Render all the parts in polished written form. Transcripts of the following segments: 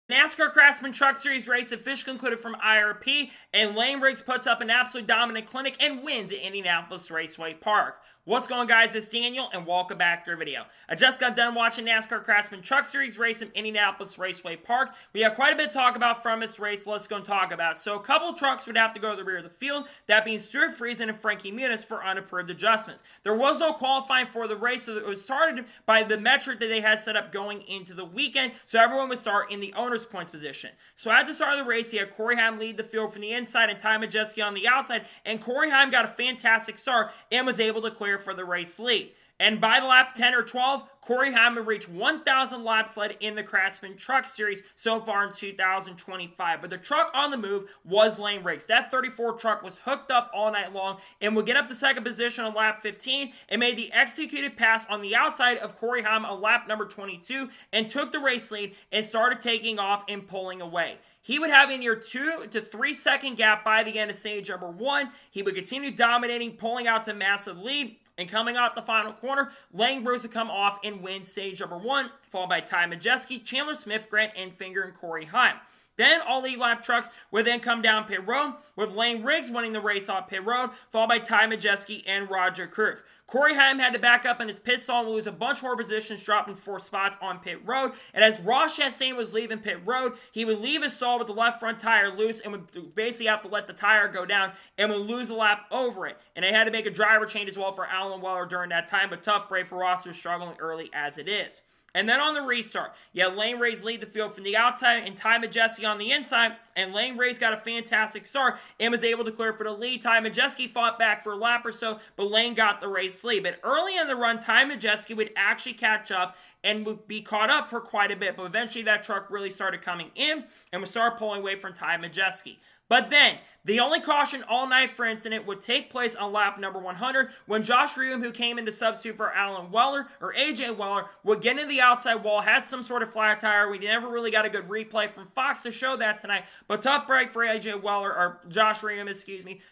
NASCAR Craftsman Truck Series race officially concluded from IRP, and Layne Riggs puts up an absolute dominant clinic and wins at Indianapolis Raceway Park. What's going on, guys? It's Daniel, and welcome back to our video. I just got done watching NASCAR Craftsman Truck Series race in Indianapolis Raceway Park. We have quite a bit to talk about from this race. Let's go and talk about it. So a couple trucks would have to go to the rear of the field, that being Stuart Friesen and Frankie Muniz for unapproved adjustments. There was no qualifying for the race, so it was started by the metric that they had set up going into the weekend, so everyone would start in the owner's points position. So at the start of the race, you had Corey Heim lead the field from the inside and Ty Majeski on the outside, and Corey Heim got a fantastic start and was able to clear for the race lead. And by the lap 10 or 12, Corey Heim would reach 1,000 laps led in the Craftsman Truck Series so far in 2025. But the truck on the move was Layne Riggs. That 34 truck was hooked up all night long and would get up to second position on lap 15 and made the executed pass on the outside of Corey Heim on lap number 22 and took the race lead and started taking off and pulling away. He would have a near 2 to 3 second gap by the end of stage number 1. He would continue dominating, pulling out to massive lead. And coming out the final corner, Layne Riggs would come off and win stage number 1, followed by Ty Majeski, Chandler Smith, Grant Enfinger, and Corey Heim. Then all lead lap trucks would then come down pit road, with Layne Riggs winning the race off pit road, followed by Ty Majeski and Roger Kruf. Corey Heim had to back up in his pit stall and lose a bunch more positions, dropping 4 spots on pit road. And as Ross Chastain was leaving pit road, he would leave his stall with the left front tire loose and would basically have to let the tire go down and would lose a lap over it. And they had to make a driver change as well for Alan Weller during that time, but tough break for Ross, who's struggling early as it is. And then on the restart, you had Layne Riggs lead the field from the outside and Ty Majeski on the inside, and Layne Riggs got a fantastic start and was able to clear for the lead. Ty Majeski fought back for a lap or so, but Layne got the race lead. But early in the run, Ty Majeski would actually catch up and would be caught up for quite a bit, but eventually that truck really started coming in and would start pulling away from Ty Majeski. But then, the only caution all night for incident would take place on lap number 100 when Josh Reardon, who came in to substitute for Alan Weller, or AJ Weller, would get into the outside wall, had some sort of flat tire. We never really got a good replay from Fox to show that tonight, but tough break for AJ Weller, or Josh Reardon,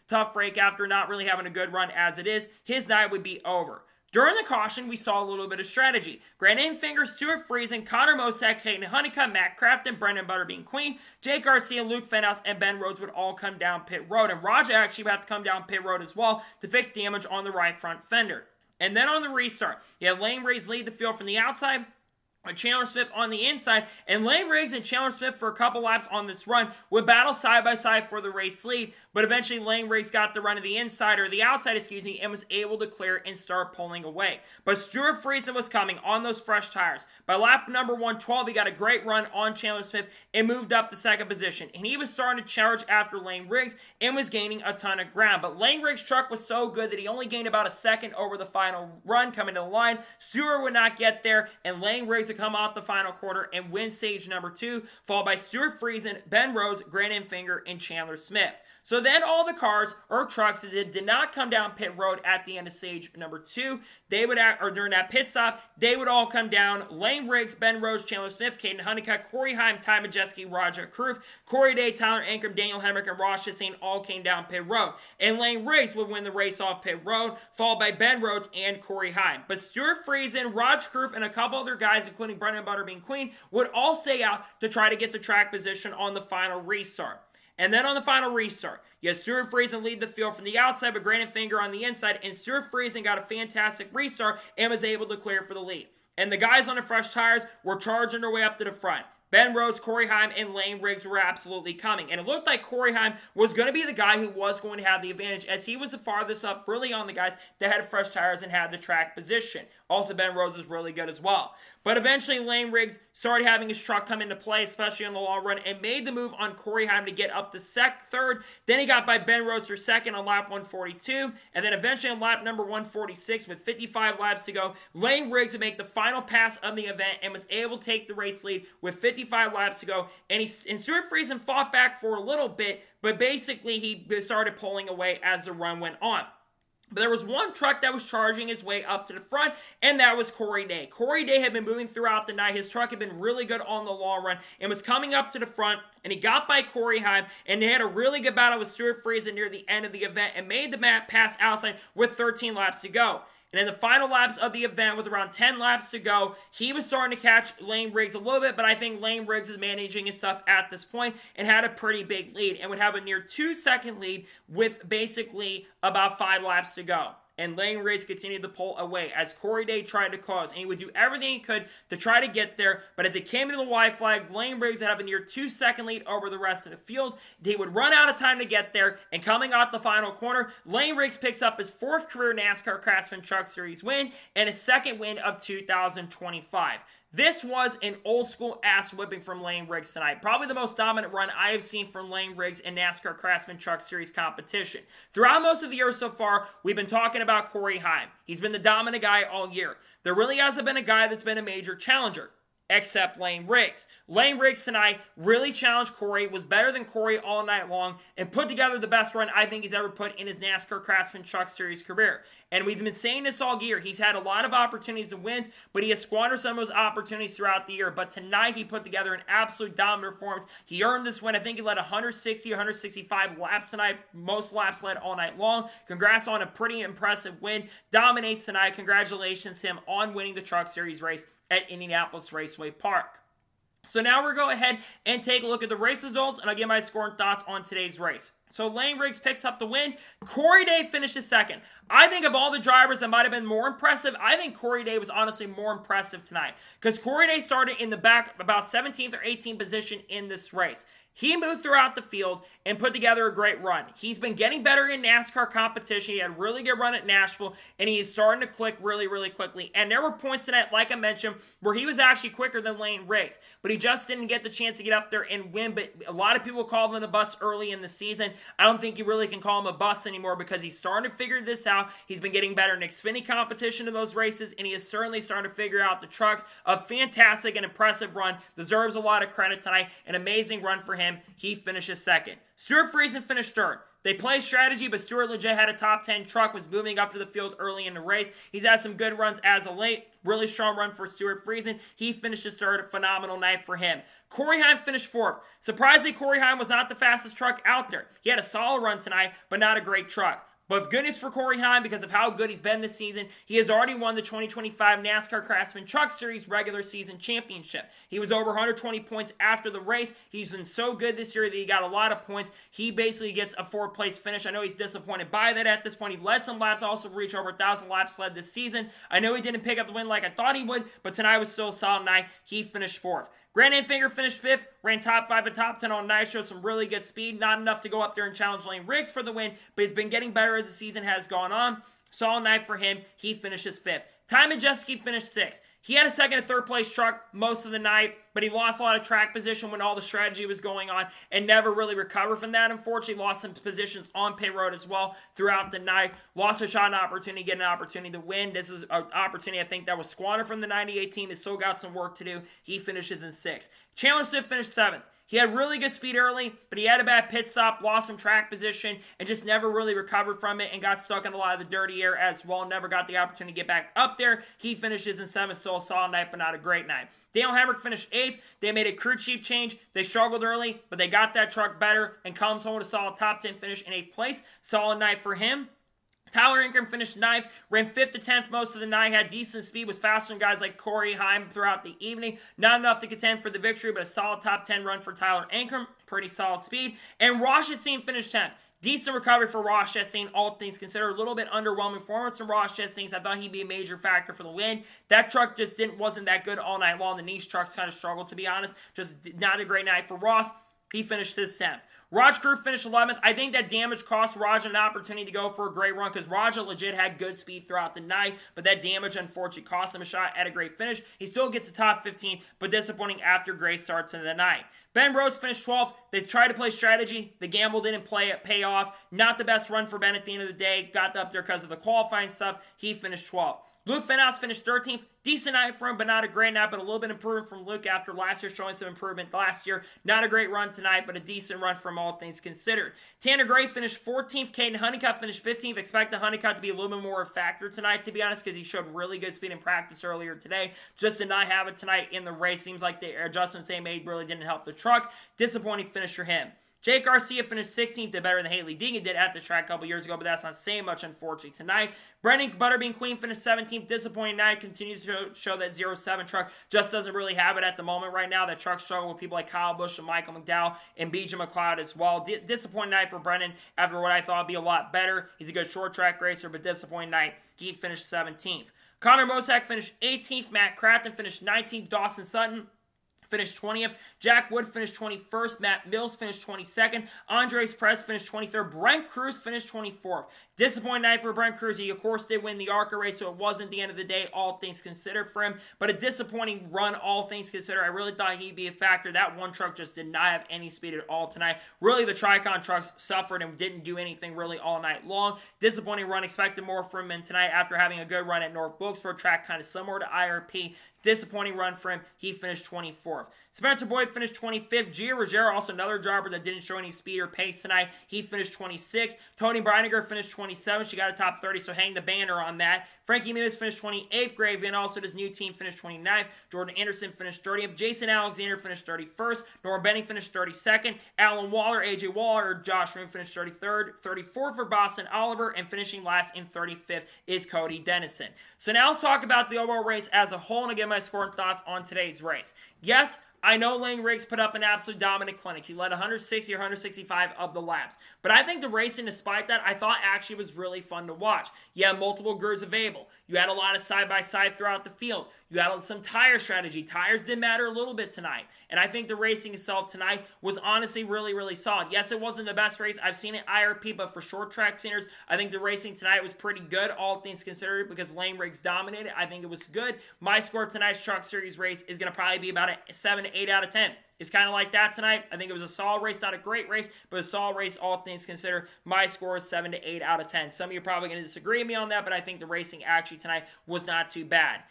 tough break after not really having a good run as it is. His night would be over. During the caution, we saw a little bit of strategy. Grant Enfinger, Stuart Friesen, Connor Mosack, Hayden Honeycutt, Matt Crafton, Brendan Butterbean Queen, Jake Garcia, Luke Fenhouse, and Ben Rhodes would all come down pit road. And Roger actually would have to come down pit road as well to fix damage on the right front fender. And then on the restart, you had Layne Riggs lead the field from the outside, Chandler Smith on the inside, and Layne Riggs and Chandler Smith for a couple laps on this run would battle side by side for the race lead, but eventually Layne Riggs got the run of the inside, or the outside, and was able to clear and start pulling away. But Stuart Friesen was coming on those fresh tires. By lap number 112, he got a great run on Chandler Smith and moved up to second position, and he was starting to charge after Layne Riggs and was gaining a ton of ground. But Layne Riggs' truck was so good that he only gained about a second over the final run coming to the line. Stuart would not get there, and Layne Riggs would come out the final quarter and win stage number 2, followed by Stuart Friesen, Ben Rhodes, Grant Enfinger, and Chandler Smith. So then all the cars or trucks that did not come down pit road at the end of stage number 2, they would, or during that pit stop, they would all come down. Layne Riggs, Ben Rhodes, Chandler Smith, Caden Honeycutt, Corey Heim, Ty Majeski, Roger Kruf, Corey Day, Tyler Ankrum, Daniel Hemrick, and Ross Chastain all came down pit road. And Layne Riggs would win the race off pit road, followed by Ben Rhodes and Corey Heim. But Stuart Friesen, Roger Kruf, and a couple other guys, including Brendan Butterbean Queen, would all stay out to try to get the track position on the final restart. And then on the final restart, you had Stuart Friesen lead the field from the outside, but Grant Enfinger on the inside, and Stuart Friesen got a fantastic restart and was able to clear for the lead. And the guys on the fresh tires were charging their way up to the front. Ben Rhodes, Corey Heim, and Layne Riggs were absolutely coming. And it looked like Corey Heim was going to be the guy who was going to have the advantage, as he was the farthest up really on the guys that had fresh tires and had the track position. Also, Ben Rhodes was really good as well. But eventually, Layne Riggs started having his truck come into play, especially on the long run, and made the move on Corey Heim to get up to third. Then he got by Ben Rhodes for second on lap 142. And then eventually on lap number 146, with 55 laps to go, Layne Riggs would make the final pass of the event and was able to take the race lead with 55 laps to go. And Stuart Friesen fought back for a little bit, but basically he started pulling away as the run went on. But there was one truck that was charging his way up to the front, and that was Corey Day. Corey Day had been moving throughout the night. His truck had been really good on the long run and was coming up to the front, and he got by Corey Heim, and they had a really good battle with Stuart Friesen near the end of the event and made the pass outside with 13 laps to go. And in the final laps of the event, with around 10 laps to go, he was starting to catch Layne Riggs a little bit, but I think Layne Riggs is managing his stuff at this point and had a pretty big lead and would have a near 2-second lead with basically about 5 laps to go. And Layne Riggs continued to pull away as Corey Day tried to close, and he would do everything he could to try to get there, but as it came to the white flag, Layne Riggs would have a near 2-second lead over the rest of the field. They would run out of time to get there, and coming out the final corner, Layne Riggs picks up his 4th career NASCAR Craftsman Truck Series win and his 2nd win of 2025. This was an old school ass whipping from Layne Riggs tonight. Probably the most dominant run I have seen from Layne Riggs in NASCAR Craftsman Truck Series competition. Throughout most of the year so far, we've been talking about Corey Heim. He's been the dominant guy all year. There really hasn't been a guy that's been a major challenger, except Layne Riggs. Layne Riggs tonight really challenged Corey, was better than Corey all night long, and put together the best run I think he's ever put in his NASCAR Craftsman Truck Series career. And we've been saying this all year. He's had a lot of opportunities to win, but he has squandered some of those opportunities throughout the year. But tonight, he put together an absolute dominant performance. He earned this win. I think he led 160 or 165 laps tonight, most laps led all night long. Congrats on a pretty impressive win. Dominates tonight. Congratulations to him on winning the Truck Series race at Indianapolis Raceway Park. So now we're going to go ahead and take a look at the race results, and I'll give my score and thoughts on today's race. So Layne Riggs picks up the win. Corey Day finishes second. I think of all the drivers that might have been more impressive, I think Corey Day was honestly more impressive tonight, because Corey Day started in the back about 17th or 18th position in this race. He moved throughout the field and put together a great run. He's been getting better in NASCAR competition. He had a really good run at Nashville, and he's starting to click really, really quickly. And there were points tonight, like I mentioned, where he was actually quicker than Layne Riggs, but he just didn't get the chance to get up there and win. But a lot of people called him a bust early in the season. I don't think you really can call him a bust anymore, because he's starting to figure this out. He's been getting better in Xfinity competition in those races, and he is certainly starting to figure out the trucks. A fantastic and impressive run. Deserves a lot of credit tonight. An amazing run for him. He finishes second. Stuart Friesen finished third. They played strategy, but Stuart legit had a top 10 truck, was moving up to the field early in the race. He's had some good runs as of late. Really strong run for Stuart Friesen. He finishes third. A phenomenal night for him. Corey Heim finished fourth. Surprisingly, Corey Heim was not the fastest truck out there. He had a solid run tonight, but not a great truck. But good news for Corey Heim, because of how good he's been this season. He has already won the 2025 NASCAR Craftsman Truck Series regular season championship. He was over 120 points after the race. He's been so good this year that he got a lot of points. He basically gets a 4th place finish. I know he's disappointed by that at this point. He led some laps, also reached over 1,000 laps led this season. I know he didn't pick up the win like I thought he would, but tonight was still a solid night. He finished 4th. Grant Enfinger finished 5th, ran top 5 and top 10 on night, showed some really good speed. Not enough to go up there and challenge Layne Riggs for the win, but he's been getting better as the season has gone on. Solid night for him. He finishes 5th. Ty Majeski finished 6th. He had a 2nd and 3rd place truck most of the night, but he lost a lot of track position when all the strategy was going on and never really recovered from that. Unfortunately, lost some positions on pit road as well throughout the night. Lost a shot, an opportunity, get an opportunity to win. This is an opportunity I think that was squandered from the 98 team. He still got some work to do. He finishes in 6th. Chandler Swift finished 7th. He had really good speed early, but he had a bad pit stop, lost some track position, and just never really recovered from it and got stuck in a lot of the dirty air as well. Never got the opportunity to get back up there. He finishes in 7th, so a solid night, but not a great night. Dale Hamrick finished 8th. They made a crew chief change. They struggled early, but they got that truck better and comes home with a solid top 10 finish in 8th place. Solid night for him. Tyler Ingram finished 9th, ran 5th to 10th most of the night, had decent speed, was faster than guys like Corey Heim throughout the evening. Not enough to contend for the victory, but a solid top 10 run for Tyler Ingram. Pretty solid speed. And Ross Chastain finished 10th. Decent recovery for Ross Chastain, all things considered. A little bit underwhelming performance from Ross Chastain. I thought he'd be a major factor for the win. That truck just wasn't that good all night long. The niche trucks kind of struggled, to be honest. Just not a great night for Ross. He finished his 10th. Raj Crew finished 11th. I think that damage cost Raj an opportunity to go for a great run, because Raj legit had good speed throughout the night, but that damage unfortunately cost him a shot at a great finish. He still gets the top 15, but disappointing after great starts in the night. Ben Rhodes finished 12th. They tried to play strategy. The gamble didn't pay off. Not the best run for Ben at the end of the day. Got up there because of the qualifying stuff. He finished 12th. Luke Fenhaus finished 13th. Decent night for him, but not a great night, but a little bit improvement from Luke after last year, showing some improvement last year. Not a great run tonight, but a decent run from all things considered. Tanner Gray finished 14th. Caden Honeycutt finished 15th. Expect the Honeycutt to be a little bit more of a factor tonight, to be honest, because he showed really good speed in practice earlier today. Just did not have it tonight in the race. Seems like the adjustments they made really didn't help the truck. Disappointing finish for him. Jake Garcia finished 16th, did better than Haley Deegan did at the track a couple years ago, but that's not saying much, unfortunately, tonight. Brendan Butterbean Queen finished 17th, disappointing night, continues to show that 07 truck just doesn't really have it at the moment right now. That truck struggle with people like Kyle Busch and Michael McDowell and BJ McLeod as well. Disappointing night for Brendan after what I thought would be a lot better. He's a good short track racer, but disappointing night. He finished 17th. Connor Mosack finished 18th, Matt Crafton finished 19th, Dawson Sutton finished 20th. Jack Wood finished 21st. Matt Mills finished 22nd. Andres Perez finished 23rd. Brent Cruz finished 24th. Disappointing night for Brent Cruz. He, of course, did win the ARCA race, so it wasn't the end of the day, all things considered, for him. But a disappointing run, all things considered. I really thought he'd be a factor. That one truck just did not have any speed at all tonight. Really, the Tricon trucks suffered and didn't do anything really all night long. Disappointing run. Expected more from him tonight after having a good run at North Wilkesboro track, kind of similar to IRP. Disappointing run for him. He finished 24th. Spencer Boyd finished 25th. Gio Ruggiero, also another driver that didn't show any speed or pace tonight. He finished 26th. Tony Breininger finished 27th. She got a top 30, so hang the banner on that. Frankie Muniz finished 28th. Grave Van, also his new team, finished 29th. Jordan Anderson finished 30th. Jason Alexander finished 31st. Norm Benning finished 32nd. Alan Waller, AJ Waller, Josh Room finished 33rd. 34th for Boston Oliver, and finishing last in 35th is Cody Dennison. So now let's talk about the overall race as a whole and get my score and thoughts on today's race. Yes, I know Layne Riggs put up an absolute dominant clinic. He led 160 or 165 of the laps. But I think the racing, despite that, I thought actually was really fun to watch. You had multiple grooves available. You had a lot of side-by-side throughout the field. You had some tire strategy. Tires did matter a little bit tonight. And I think the racing itself tonight was honestly really, really solid. Yes, it wasn't the best race I've seen at IRP, but for short track standards, I think the racing tonight was pretty good, all things considered, because Layne Riggs dominated. I think it was good. My score tonight's Truck Series race is going to probably be about a 7 to 8 out of 10. It's kind of like that tonight. I think it was a solid race, not a great race, but a solid race, all things considered. My score is 7 to 8 out of 10. Some of you are probably going to disagree with me on that, but I think the racing actually tonight was not too bad.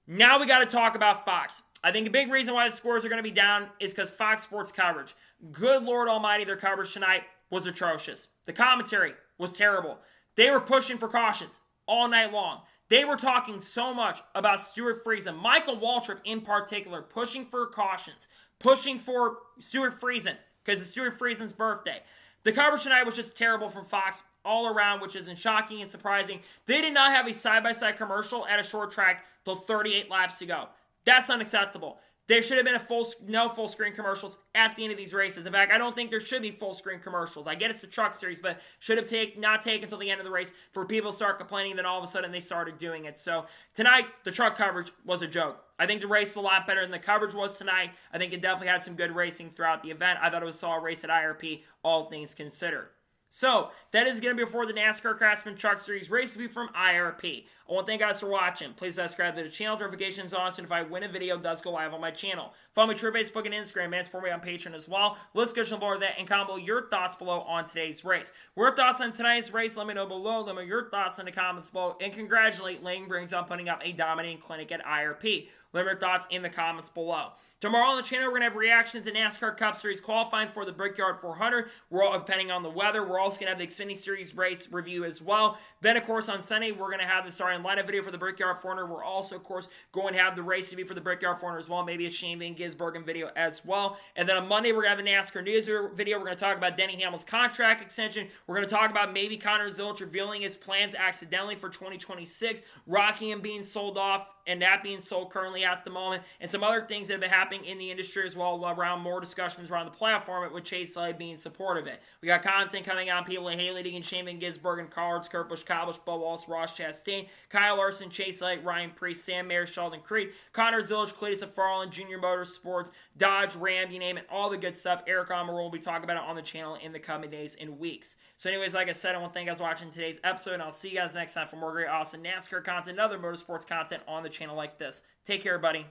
Now we got to talk about Fox. I think a big reason why the scores are going to be down is because Fox Sports coverage. Good Lord Almighty, their coverage tonight was atrocious. The commentary was terrible. They were pushing for cautions all night long. They were talking so much about Stuart Friesen, Michael Waltrip in particular, pushing for cautions, pushing for Stuart Friesen because it's Stuart Friesen's birthday. The coverage tonight was just terrible from Fox all around, which isn't shocking and surprising. They did not have a side-by-side commercial at a short track till 38 laps to go. That's unacceptable. There should have been no full-screen commercials at the end of these races. In fact, I don't think there should be full-screen commercials. I get it's the Truck Series, but should have not taken until the end of the race for people to start complaining, then all of a sudden they started doing it. So tonight, the truck coverage was a joke. I think the race is a lot better than the coverage was tonight. I think it definitely had some good racing throughout the event. I thought it was a solid race at IRP, all things considered. So, that is going to be before the NASCAR Craftsman Truck Series race review from IRP. I want to thank you guys for watching. Please subscribe to the channel. Notifications on, so if I win a video, it does go live on my channel. Follow me on Twitter, Facebook, and Instagram, and support me on Patreon as well. Let's go below that and comment below your thoughts below on today's race. Your thoughts on tonight's race, let me know below. Let me know your thoughts in the comments below. And congratulate Layne Riggs on putting up a dominating clinic at IRP. Let me know your thoughts in the comments below. Tomorrow on the channel, we're going to have reactions to NASCAR Cup Series qualifying for the Brickyard 400. We're all, depending on the weather, we're also going to have the Xfinity Series race review as well. Then, of course, on Sunday, we're going to have the starting lineup video for the Brickyard 400. We're also, of course, going to have the race review for the Brickyard 400 as well. Maybe a Shane Van Gisbergen video as well. And then on Monday, we're going to have a NASCAR news video. We're going to talk about Denny Hamlin's contract extension. We're going to talk about maybe Connor Zilisch revealing his plans accidentally for 2026. Rocky and being sold off, and that being sold currently at the moment, and some other things that have been happening in the industry as well, around more discussions around the platform, with Chase Elliott being supportive of it. We got content coming on people like Haley Deegan, Shane Van Gisbergen, Cards, Kurt Busch, Kyle Busch, Bubba Wallace, Ross Chastain, Kyle Larson, Chase Elliott, Ryan Preece, Sam Mayer, Sheldon Creed, Connor Zilisch, Cletus McFarland, Junior Motorsports, Dodge, Ram, you name it, all the good stuff. Eric Amaral will be talking about it on the channel in the coming days and weeks. So anyways, like I said, I want to thank you guys for watching today's episode, and I'll see you guys next time for more great, awesome NASCAR content and other motorsports content on the channel like this. Take care, buddy.